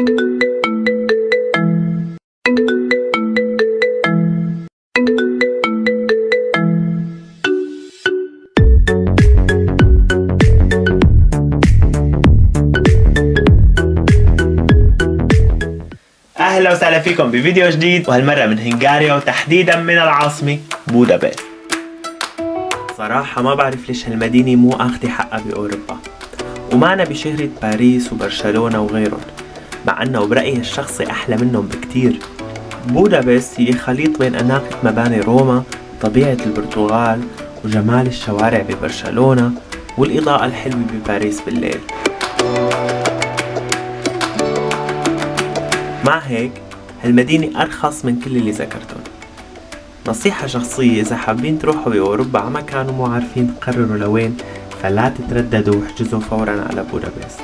اهلا وسهلا فيكم بفيديو جديد، وهالمرة من هنغاريا وتحديدا من العاصمة بودابست. صراحة ما بعرف ليش هالمدينة مو اخذة حقها باوروبا، ومعنا بشهرة باريس وبرشلونة وغيرهم، مع انه برأيي الشخصي احلى منهم بكتير. بودابست هي خليط بين اناقة مباني روما، طبيعة البرتغال، وجمال الشوارع ببرشلونة، والاضاءة الحلوة بباريس بالليل. مع هيك هالمدينة أرخص من كل اللي ذكرتهم. نصيحة شخصية، إذا حابين تروحوا بأوروبا عما كانوا مو عارفين تقرروا لوين، فلا تترددوا واحجزوا فورا على بودابست.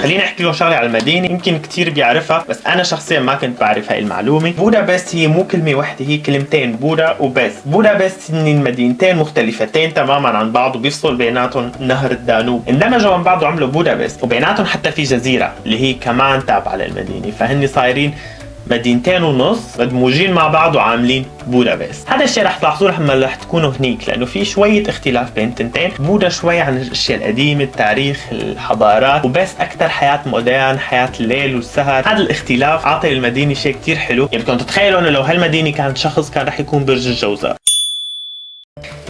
خليني احكي لكم شغله على المدينه يمكن كتير بيعرفها، بس انا شخصيا ما كنت بعرف هاي المعلومه. بودابست هي مو كلمه واحده، هي كلمتين، بودا وبست. بودابست هن مدينتين مختلفتين تماما عن بعض، وبيفصل بيناتهم نهر الدانوب. اندمجوا عن بعض وعملوا بودابست، وبيناتهم حتى في جزيره اللي هي كمان تابعه للمدينه، فهن صايرين مدينتين ونص مدموجين مع بعض وعاملين بودابست. هذا الشيء رح تلاحظوه لما رح تكونوا هنيك، لانه في شويه اختلاف بين التنتين. بودا شوي عن الاشياء القديمه، التاريخ، الحضارات، وبس اكثر حياه مودرن، حياه الليل والسهر. هذا الاختلاف عاطي المدينه شيء كتير حلو. يعني بدكم تتخيلوا انه لو هالمدينه كانت شخص كان رح يكون برج الجوزاء.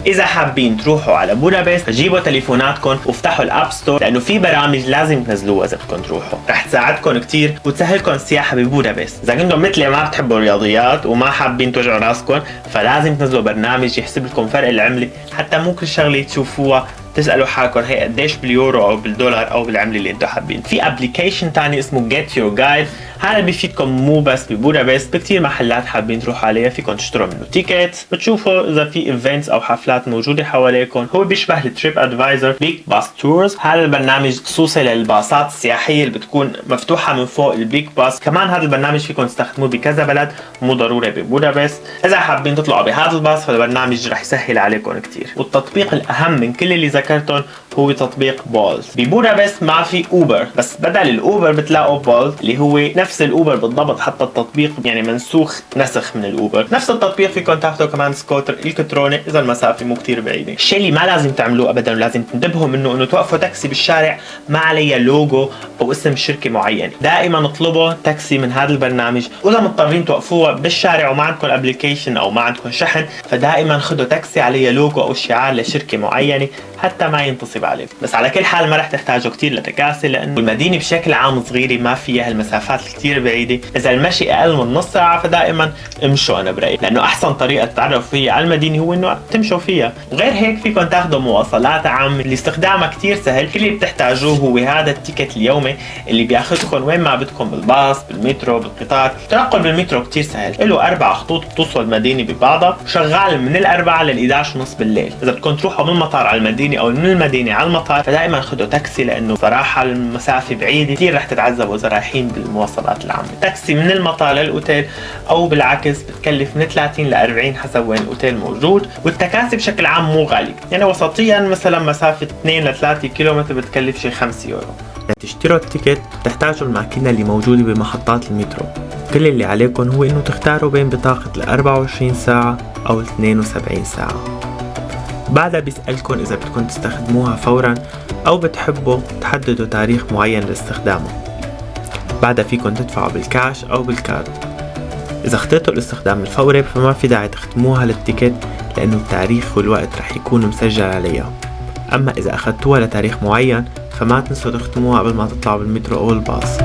إذا حابين تروحوا على بودابست جيبوا تليفوناتكم وافتحوا الاب ستور، لأنه في برامج لازم تنزلوها إذا بدكم تروحوا، رح تساعدكم كتير وتسهلكم السياحة ببودابست. إذا كنتم مثلي ما بتحبوا الرياضيات وما حابين توجعوا راسكم، فلازم تنزلوا برنامج يحسب لكم فرق العملة، حتى مو كل شغلة تشوفوها تسألوا حالكم هي قديش باليورو او بالدولار او بالعملة اللي انتم حابين. في ابلكيشن تاني اسمه Get Your Guide، هذا بيفيدكم مو بس ببودابست، بكتير محلات حابين تروحوا عليها فيكم تشتروا منه تيكت، بتشوفوا اذا في ايفنتس او حفلات موجودة حواليكم. هو بيشبه التريب ادفايزر بيك باس تورز. هذا البرنامج خصوصي للباصات السياحية اللي بتكون مفتوحة من فوق البيك باس. كمان هذا البرنامج فيكم تستخدموه بكذا بلد، مو ضروري ببودابست. اذا حابين تطلعوا بهذا الباص فالبرنامج رح يسهل عليكم كتير. والتطبيق الاهم من كل اللي ذكرتهم هو تطبيق بولت. ببودابست ما في اوبر، بس بدل الاوبر بتلاقوا بولت اللي هو نفس الاوبر بالضبط، حتى التطبيق يعني منسوخ نسخ من الاوبر. نفس التطبيق فيكم تاخذوا كمان سكوتر الكتروني اذا المسافه مو كتير بعيده. الشيء اللي ما لازم تعملوه ابدا ولازم تنتبهوا منه انه توقفوا تاكسي بالشارع ما عليه لوجو او اسم شركه معينه. دائما اطلبوا تاكسي من هذا البرنامج، واذا مضطرين توقفوها بالشارع وما عندكم ابلكيشن او ما عندكم شحن، فدائما خذوا تاكسي عليه لوجو او شعار لشركه معينه حتى ما ينتصب عليه. بس على كل حال ما رح تحتاجوا كتير لتكاسي، لانه المدينه بشكل عام صغيره ما فيها هالمسافات كتير بعيده. اذا المشي اقل من نص ساعه فدائما امشوا، انا برايي، لانه احسن طريقه تتعرفوا فيها على المدينه هو انه تمشوا فيها. وغير هيك فيكم تاخذوا مواصلات عامه اللي استخدامها كتير سهل. كل اللي بتحتاجوه هو هذا التيكت اليومي اللي بياخذكم وين ما بدكم، بالباص، بالمترو، بالقطار. التنقل بالمترو كتير سهل، له 4 خطوط بتوصل المدينه ببعضها، شغال من ال4 لل11:30 بالليل. اذا بدكم تروحوا من المطار على المدينه او من المدينه على المطار فدائما خذوا تاكسي، لانه صراحه المسافه بعيده كثير رح تتعذبوا اذا رايحين بالمواصلات العامه. تاكسي من المطار للاوتيل او بالعكس بتكلف من 30 ل 40 حسب وين الاوتيل موجود. والتكاسي بشكل عام مو غاليه، يعني وسطيا مثلا مسافه 2 ل 3 كيلومتر بتكلف شي 5 يورو. لتشتروا التيكت تحتاجوا الماكينه اللي موجوده بمحطات المترو. كل اللي عليكم هو انه تختاروا بين بطاقه ال 24 ساعه او ال 72 ساعه. بعدها بيسألكن إذا بدكم تستخدموها فورا أو بتحبوا تحددوا تاريخ معين لاستخدامه. بعدها فيكن تدفعوا بالكاش أو بالكارد. إذا اخترتوا الاستخدام الفوري فما في داعي تختموها للتيكت، لأنه التاريخ والوقت رح يكون مسجل عليها. أما إذا أخذتوها لتاريخ معين فما تنسوا تختموها قبل ما تطلعوا بالمترو أو الباص.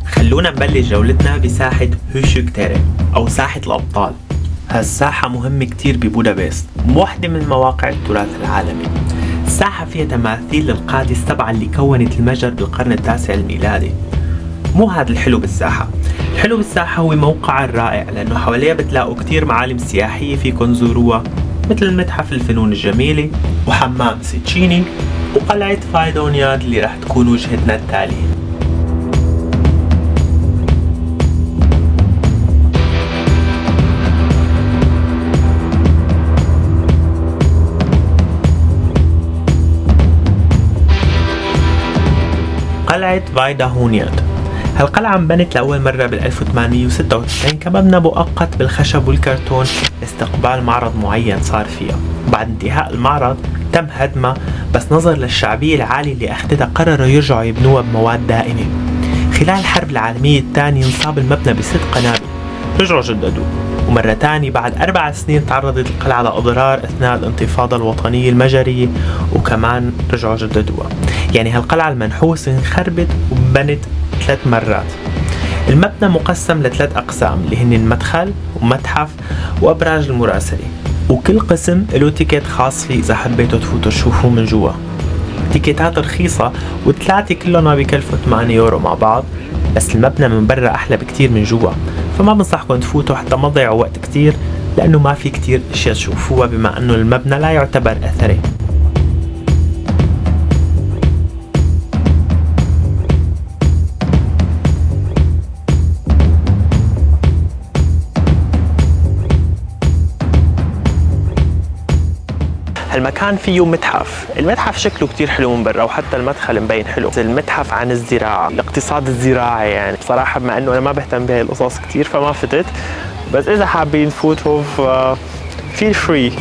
خلونا نبلش جولتنا بساحة هوشوكتيري أو ساحة الأبطال. هالساحة مهمة كتير ببودابست، واحدة من مواقع التراث العالمي. الساحة فيها تماثيل للقادة ال7 اللي كونت المجر بالقرن التاسع الميلادي. مو هذا الحلو بالساحة، الحلو بالساحة هو موقعها الرائع، لأنه حواليها بتلاقوا كتير معالم سياحية فيكن زوروها، مثل متحف الفنون الجميلة وحمام سيتشيني وقلعة فايدونياد اللي رح تكون وجهتنا التالية. قلعة فايداهونياد. هالقلعة انبنت لأول مرة بال 1896 كمبنى مؤقت بالخشب والكرتون لاستقبال معرض معين صار فيها. بعد انتهاء المعرض تم هدمها، بس نظر للشعبية العالية اللي أخذتها قرروا يرجعوا يبنوها بمواد دائمة. خلال الحرب العالمية الثانية انصاب المبنى ب6 قنابل، رجعوا جددوه. ومرة تانية بعد 4 سنين تعرضت القلعة لأضرار أثناء الانتفاضة الوطنية المجرية، وكمان رجعوا جددوها. يعني هالقلعة المنحوسة انخربت وبنت 3 مرات. المبنى مقسم ل3 أقسام اللي هن المدخل ومتحف وأبراج المراسلة، وكل قسم له تيكت خاص فيه إذا حبيتوا تفوتوا تشوفوه من جوا. تيكيتات رخيصة والثلاثة كلهم بيكلفوا 8 يورو مع بعض، بس المبنى من برا أحلى بكتير من جوا، فما بنصحكم تفوتوا حتى ما تضيعوا وقت كتير، لأنه ما في كتير أشياء تشوفوها بما أنه المبنى لا يعتبر أثري. المكان فيه متحف، المتحف شكله كتير حلو من برا وحتى المدخل مبين حلو. المتحف عن الزراعة، الاقتصاد الزراعي. يعني بصراحة بما انه انا ما بهتم بهاي القصص كتير فما فتت، بس اذا حابين تفوتوا feel free.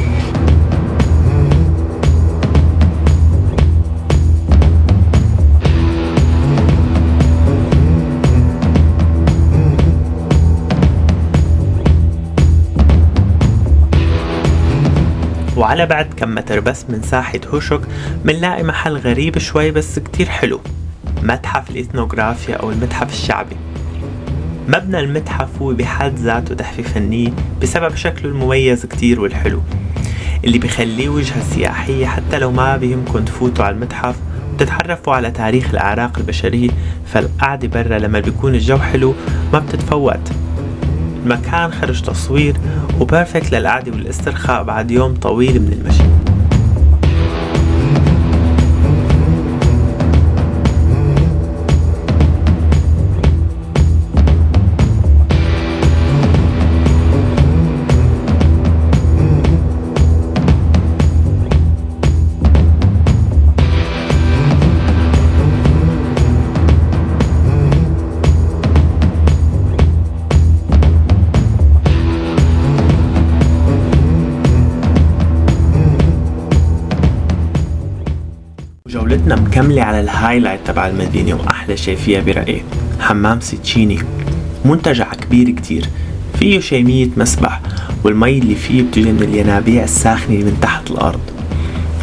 وعلى بعد كم متر بس من ساحة هوشوك منلاقي محل غريب شوي بس كتير حلو، متحف الإثنوغرافيا أو المتحف الشعبي. مبنى المتحف هو بحد ذاته تحفة فنية بسبب شكله المميز كتير والحلو، اللي بيخليه وجهة سياحية حتى لو ما بيهمكن تفوتوا على المتحف وتتعرفوا على تاريخ الأعراق البشرية. فالقعدة برا لما بيكون الجو حلو ما بتتفوت. المكان خرج تصوير وبرفكت للقعدة والاسترخاء بعد يوم طويل من المشي. جولتنا مكملة على الهايلايت تبع المدينة، وأحلى شي فيها برأيي حمام سيتشيني. منتجع كبير كتير، فيه شي 100 مسبح، والمي اللي فيه بتجي من الينابيع الساخنة من تحت الأرض.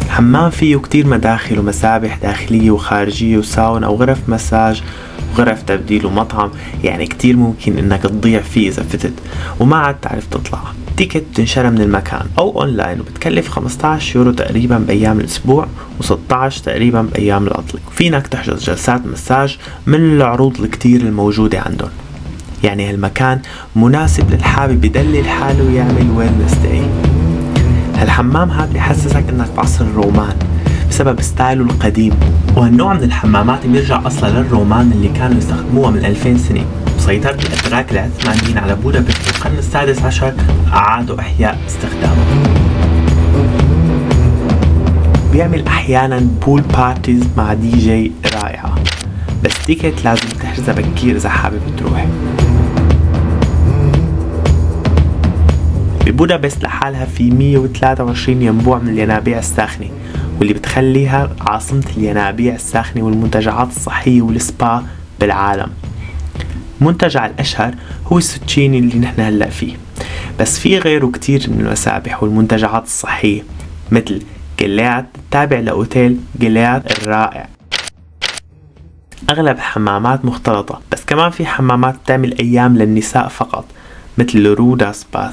الحمام فيه كتير مداخل ومسابح داخلية وخارجية وساونا وغرف مساج وغرف تبديل ومطعم، يعني كتير ممكن انك تضيع فيه اذا فتت وما عاد تعرف تطلع. تيكت بتنشرى من المكان او اونلاين وبتكلف 15 يورو تقريبا بايام الاسبوع و16 تقريبا بايام العطلة. فينك تحجز جلسات مساج من العروض الكتير الموجودة عندهم. يعني هالمكان مناسب للحابب يدلل حاله ويعمل ويلنس داي. هالحمام هذا بيحسسك انك بعصر الرومان بسبب ستايله القديم، وهالنوع من الحمامات بيرجع اصلا للرومان اللي كانوا يستخدموها من 2000 سنة. وسيطرة الاتراك العثمانيين على بودابست في القرن السادس عشر اعادوا احياء استخدامه. بيعمل احيانا بول بارتيز مع دي جي رائعة، بس تيكت لازم تحجزها بكير اذا حابب تروح. ببودابست لحالها في 123 ينبوع من الينابيع الساخنة، واللي بتخليها عاصمة الينابيع الساخنة والمنتجعات الصحية والسبا بالعالم. المنتجع الأشهر هو السوتشيني اللي نحن هلأ فيه، بس في غيره كتير من المسابح والمنتجعات الصحية مثل جليات تابع لأوتيل جليات الرائع. أغلب حمامات مختلطة، بس كمان في حمامات تعمل أيام للنساء فقط مثل روداس باث.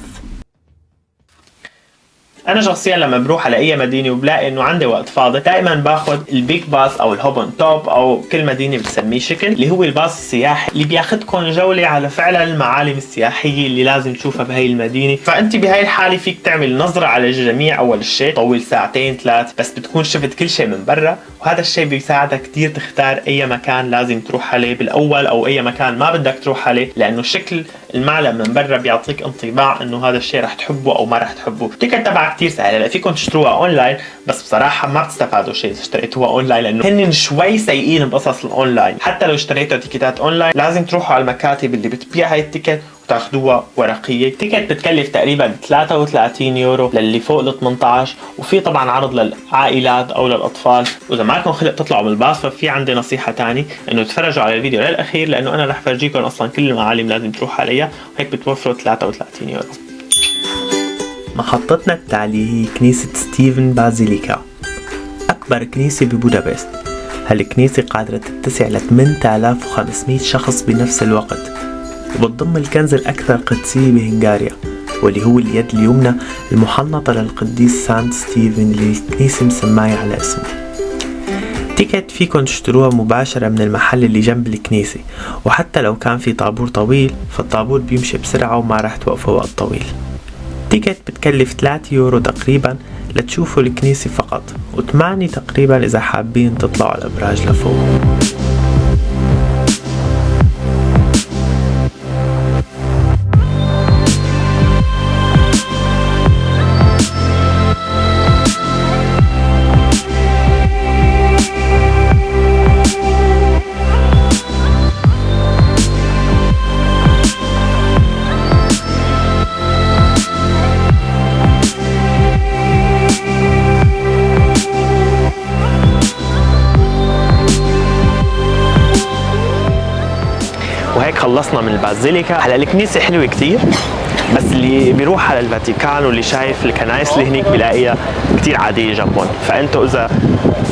انا شخصيا لما بروح على اي مدينه وبلاقي انه عندي وقت فاضي دائما باخذ البيج باص او الهوبن توب او كل مدينه بتسميه شكل، اللي هو الباص السياحي اللي بياخدكم جوله على فعلا المعالم السياحيه اللي لازم تشوفها بهي المدينه. فانت بهي الحاله فيك تعمل نظره على الجميع اول شيء، طول ساعتين 3 بس بتكون شفت كل شيء من برا، وهذا الشيء بيساعدك كتير تختار اي مكان لازم تروح عليه بالاول او اي مكان ما بدك تروح عليه، لانه شكل المعلم من برا بيعطيك انطباع انه هذا الشيء رح تحبه او ما رح تحبه. التيكت تبعها كتير سهل. هلا فيكم تشتروها اونلاين بس بصراحه ما بتستفادوا شيء اذا اشتريتوها اونلاين، لانه هن شوي سيئين بقصص الاونلاين. حتى لو اشتريتوا تيكتات اونلاين لازم تروحوا على المكاتب اللي بتبيع هاي التيكت وتاخدوها ورقيه. التيكت بتكلف تقريبا 33 يورو للي فوق ال 18، وفي طبعا عرض للعائلات او للاطفال. واذا معكم خلق تطلعوا بالباص ففي عندي نصيحه تاني انه تتفرجوا على الفيديو للاخير، لانه انا رح فرجيكم اصلا كل المعالم لازم تروح عليها، وهيك بتوفروا 33 يورو. محطتنا التالية هي كنيسة ستيفن بازيليكا، أكبر كنيسة ببودابست. هالكنيسة قادرة تتسع ل 8500 شخص بنفس الوقت، وبتضم الكنز الأكثر قدسية بهنغاريا، واللي هو اليد اليمنى المحنطة للقديس سانت ستيفن اللي الكنيسة مسماية على اسمه. تيكت فيكن تشتروها مباشرة من المحل اللي جنب الكنيسة، وحتى لو كان في طابور طويل فالطابور بيمشي بسرعة وما راح توقفوا وقت طويل. تيكت بتكلف 3 يورو تقريبا لتشوفوا الكنيسة فقط، و8 تقريبا إذا حابين تطلعوا على الأبراج لفوق. وهيك خلصنا من البازيليكا. هلا الكنيسة حلوة كتير، بس اللي بيروح على الفاتيكان واللي شايف الكنائس اللي هنيك بلاقيها كتير عادية جنبهم، فانتوا اذا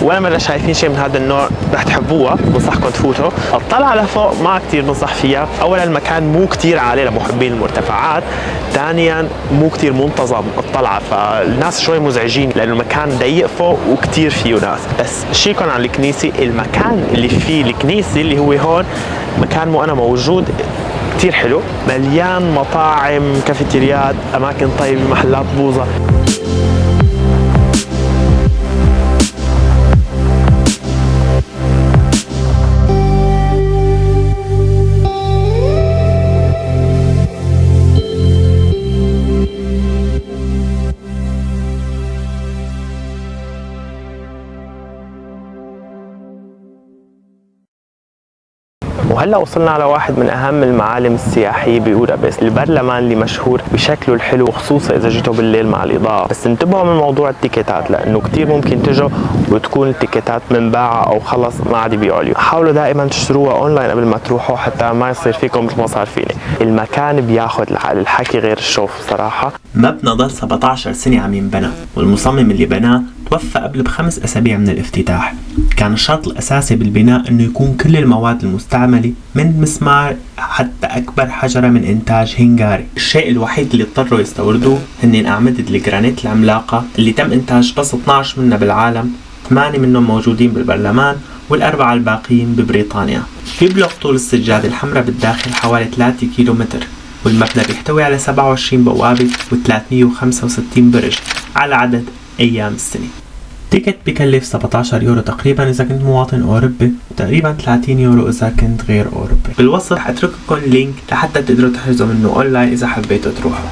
ولا مرة شايفين شيء من هذا النوع رح تحبوها، بنصحكم تفوتوا. الطلعة لفوق ما كتير بنصح فيها. اولا المكان مو كتير عالي لمحبين المرتفعات، ثانيا مو كتير منتظم الطلعة، فالناس شوي مزعجين لانه المكان ضيق فوق وكتير فيه ناس. بس شيكم عن الكنيسة، المكان اللي فيه الكنيسة اللي هو هون مكان مو انا موجود كتير حلو، مليان مطاعم، كافيتريات، اماكن طيبة، محلات بوظة. وهلا وصلنا على واحد من اهم المعالم السياحيه ببودابست، البرلمان اللي مشهور بشكله الحلو، خصوصا اذا جيتوا بالليل مع الاضاءه. بس انتبهوا من موضوع التيكيتات، لانه كتير ممكن تجوا وتكون التيكيتات منباعه او خلص ما عاد يبيعوا لكم. حاولوا دائما تشتروها اونلاين قبل ما تروحوا حتى ما يصير فيكم مثل ما صار فيني. المكان بياخذ الحكي غير الشوف صراحه. مبنى ضل 17 سنه عم ينبنى، والمصمم اللي بناه توفى قبل ب5 أسابيع من الافتتاح. كان الشرط الأساسي بالبناء أنه يكون كل المواد المستعملة من مسمار حتى أكبر حجرة من إنتاج هنغاري. الشيء الوحيد اللي اضطروا يستوردوه هن أعمدة الجرانيت العملاقة اللي تم إنتاج بس 12 منها بالعالم، 8 منهم موجودين بالبرلمان وال4 الباقيين ببريطانيا. بيبلغ طول السجادة الحمراء بالداخل حوالي 3 كيلومتر، والمبنى بيحتوي على 27 بوابة و365 برج على عدد أيام السنة. تيكت بكلف 17 يورو تقريبا إذا كنت مواطن أوروبي، وتقريبا 30 يورو إذا كنت غير أوروبي. بالوصف رح أترك لكم لينك لحتى تقدروا تحجزوا منه أونلاين إذا حبيتوا تروحوا.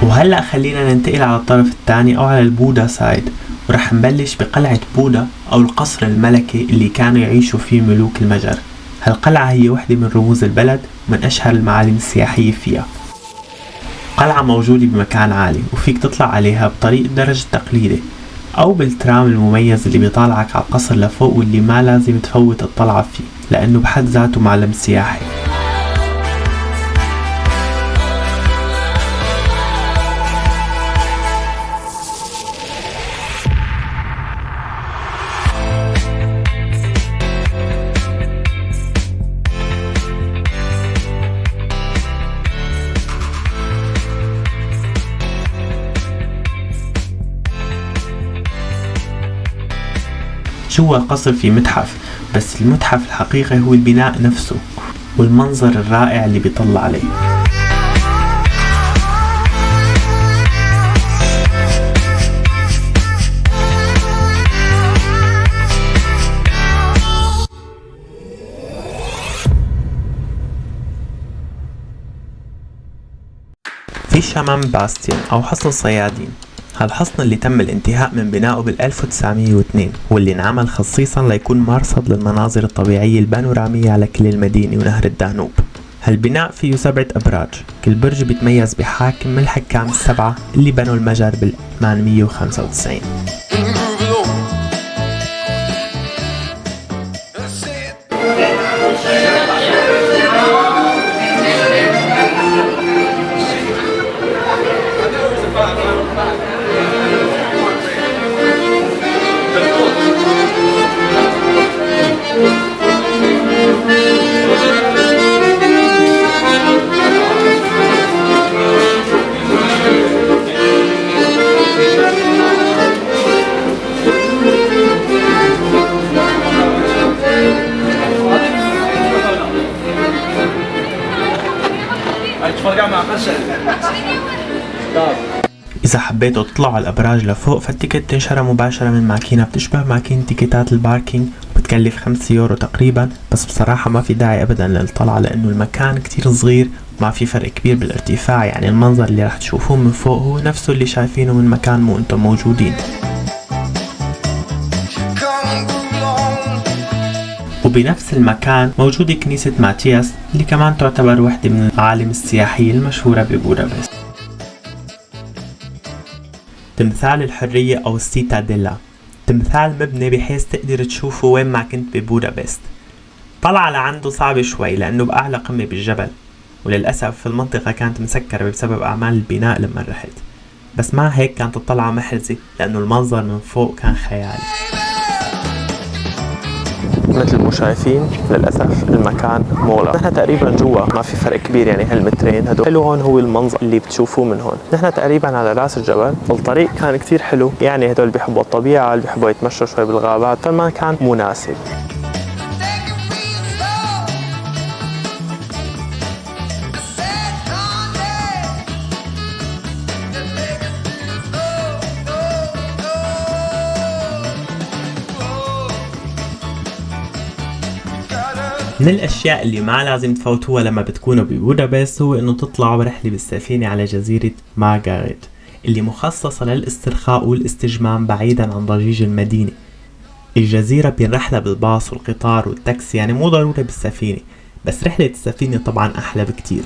وهلأ خلينا ننتقل على الطرف الثاني أو على البودا سايد، ورح نبلش بقلعة بودا أو القصر الملكي اللي كانوا يعيشوا فيه ملوك المجر. هالقلعة هي وحدة من رموز البلد ومن أشهر المعالم السياحية فيها. قلعة موجودة بمكان عالي، وفيك تطلع عليها بطريق الدرج التقليدي أو بالترام المميز اللي بيطالعك على القصر لفوق، واللي ما لازم تفوت الطلعة فيه لأنه بحد ذاته معلم سياحي. جوا القصر في متحف، بس المتحف الحقيقي هو البناء نفسه والمنظر الرائع اللي بيطلع عليه. وفي شمام باستيون أو حصن الصيادين. هالحصن اللي تم الانتهاء من بنائه بال1902 واللي انعمل خصيصا ليكون مرصد للمناظر الطبيعية البانورامية على كل المدينة ونهر الدانوب. هالبناء فيه 7 أبراج، كل برج بيتميز بحاكم من الحكام ال7 اللي بنوا المجر بال895. إذا حبيتوا تطلعوا على الأبراج لفوق فالتيكت تنشرى مباشرة من ماكينة بتشبه ماكينة تيكيتات الباركينج وبتكلف 5 يورو تقريبا، بس بصراحة ما في داعي أبدا للطلعة لأنه المكان كتير صغير وما في فرق كبير بالارتفاع، يعني المنظر اللي راح تشوفوه من فوق هو نفسه اللي شايفينه من مكان مو انتم موجودين. وبنفس المكان موجودة كنيسة ماتياس اللي كمان تعتبر واحدة من المعالم السياحية المشهورة ببودابست. تمثال الحرية أو السيتاديلا، تمثال مبني بحيث تقدر تشوفه وين ما كنت ببودابست. طلع لعنده صعب شوي لأنه بأعلى قمة بالجبل، وللأسف المنطقة كانت مسكرة بسبب أعمال البناء لما رحت، بس مع هيك كانت الطلعة محرزة لأنه المنظر من فوق كان خيالي. مثل ما شايفين للأسف المكان مغلق، نحن تقريبا جوا ما في فرق كبير، يعني هالمترين هدول. حلو هون هو المنظر اللي بتشوفوه من هون، نحن تقريبا على راس الجبل. الطريق كان كتير حلو، يعني هدول بيحبوا الطبيعة، اللي بيحبوا يتمشوا شوي بالغابات، فالمكان مناسب. من الاشياء اللي ما لازم تفوتوها لما بتكونوا ببودابست هو انه تطلعوا رحلة بالسفينة على جزيرة مارغاريت اللي مخصصة للاسترخاء والاستجمام بعيدا عن ضجيج المدينة. الجزيرة بينرحلها بالباص والقطار والتاكسي، يعني مو ضروري بالسفينة، بس رحلة السفينة طبعا احلى بكتير.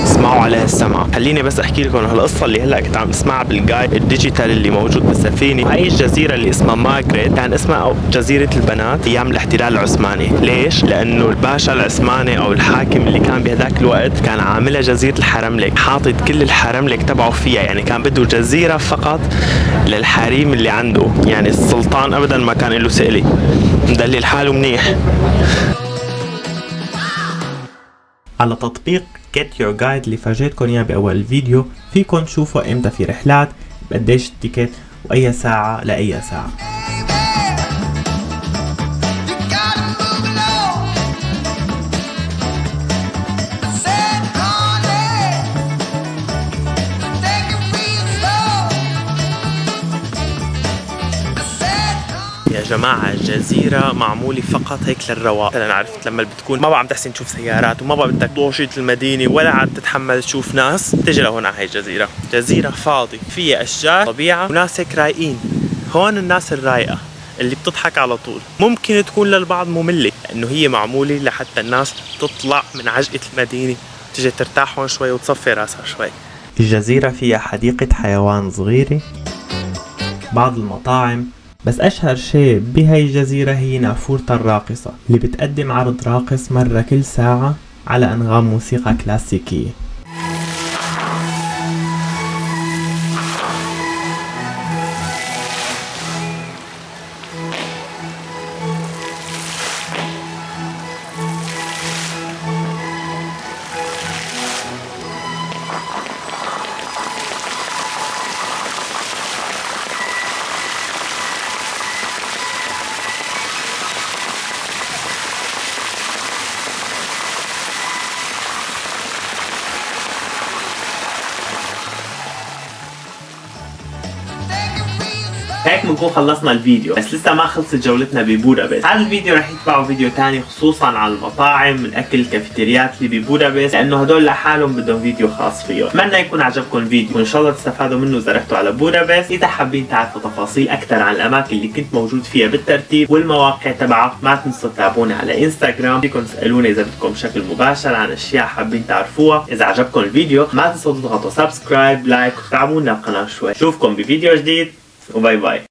اسمعوا على السمع. خليني بس احكي لكم هالقصه اللي هلا كنت عم اسمعها بالجايد الديجيتال اللي موجود بالسفينه. هاي الجزيره اللي اسمها مارغريت كان اسمها جزيره البنات ايام الاحتلال العثماني. ليش؟ لانه الباشا العثماني او الحاكم اللي كان بهداك الوقت كان عاملها جزيره الحرملك، حاطط كل الحرملك تبعه فيها، يعني كان بده جزيره فقط للحريم اللي عنده، يعني السلطان ابدا ما كان له سئلي، مدلل حاله منيح. على تطبيق Get Your Guide اللي فرجيتكم اياه باول الفيديو فيكم تشوفوا امتى في رحلات، بقديش التيكت، واي ساعة لاي ساعة. يا جماعة الجزيرة معمولة فقط هيك للرواق. أنا عرفت لما بتكون ما بقى عم تحسن تشوف سيارات وما بقى بدك ضوشية المدينة ولا عاد تتحمل تشوف ناس، تجي لهون على هاي الجزيرة. جزيرة فاضي فيها أشجار، طبيعة، وناس هيك رايقين. هون الناس الرايقة اللي بتضحك على طول. ممكن تكون للبعض مملة لأنه هي معمولة لحتى الناس تطلع من عجقة المدينة تجي ترتاح هون شوي وتصفي راسها شوي. الجزيرة فيها حديقة حيوان صغيرة، بعض المطاعم، بس أشهر شيء بهاي الجزيرة هي نافورة الراقصة اللي بتقدم عرض راقص مرة كل ساعة على أنغام موسيقى كلاسيكية. هيك بنكون خلصنا الفيديو، بس لسه ما خلصت جولتنا ببودابست. هذا الفيديو رح يتبعوا فيديو تاني خصوصا على المطاعم، الاكل، الكافيتريات اللي ببودابست، لانه هدول لحالهم بدهم فيديو خاص فيهم. اتمنى يكون عجبكم الفيديو وان شاء الله تستفادوا منه اذا رحتوا على بودابست. اذا حابين تعرفوا تفاصيل اكثر عن الاماكن اللي كنت موجود فيها بالترتيب والمواقع تبعها، ما تنسوا تتابعوني على انستغرام، فيكم تسالوني اذا بدكم بشكل مباشر عن اشياء حابين تعرفوها. اذا عجبكم الفيديو ما تنسوا تضغطوا سبسكرايب، لايك، وتابعونا القناه شوي. اشوفكم بفيديو جديد وباي باي.